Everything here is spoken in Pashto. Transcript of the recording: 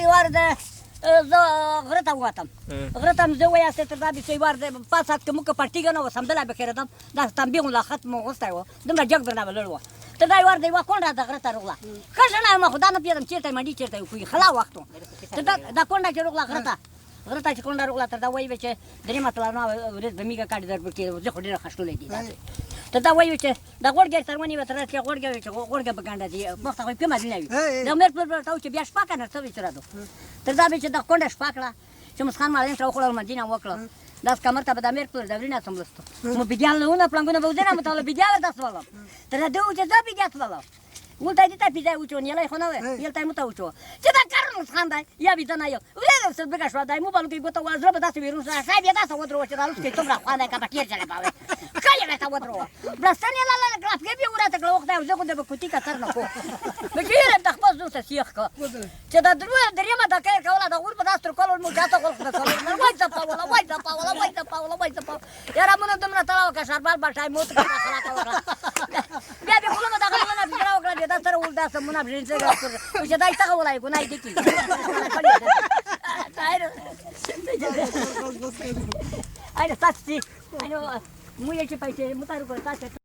یو وار زه غره ته ووتم غره ته م زه ویاستې تر دا بېخي یو وار 5 ساعت که موږ که پټېږه نه و سمدلای بخېرېدم دا تنبیه غوندې خط مو اغوستی و دومره جګ درنه به لړ وه تر دا یو وار د یوه کونډه د غره ته روغله ښه ښه نه یم خو دا نه پوهېدم چېرته یې منډي چېرته یې کوي خلا وخت و تر دا کونډه چې روغله غره ته چې کونډه روغله تر دا وایي وې چې درېیمه تلانه ورځ به میږه کاټې در پکې زه خو ډېره خښلولی دي داسې تر دا وایي چې دا غوړګی تر ونیوه تر چې غوړګی وي چې غوړګی به ګنډه دي مخته خو یې پې مزلونه وي د امیر پر ورته و چې بیا شپه که نه څه وي چې راځو تر دا به چې دا کونډه شپه کړه چې مسخان مالین ته وخوړل مدینه وکړه داس کمر ته به د امیر پر دورینه سملستو مو بیدیان لهونه پلنګونه به وزینه متاله بیدیا ورته سوالم تر دا و چې زه بیدیا سوالم ولته دې ته پیځای وچو نیلای خو نه وې یلته یې مته وچو چې دا کار مسخان دی یا بیده نه یو ورېږم سر بګه شوه دی موبایل کې ګوته وه زړه به داسې ویروس صاحب یې داسې ودروه چې رالوس کې څومره خوند دی که په ټیر چلې باوې ښه یې ورته ودروه بړستن یې لاله کړه پکې بیا ورته کړه وخت دی زه خو د به کوتي کتر نه کو بچې یې د خپل زوی ته سیخ کړه چې دا درېیمه دقه یې کوله د غور په داس تر کولو مو چاته غول خو د څلور وای ځپاوله وای ځپاوله وای ځپاوله وای ځپاوله یاره مونږ دومره تړاو کړه شربال بټای موت کړه خلاصه وکړه بیا بیا خو مو دغه نه فکر وکړه چې دا سره ول داسه مونږ بجې څه او چې دای څنګه ولای ګناي دي کی آی نه تاسو مو یې چې پېښې مو تاسو کوی تاسو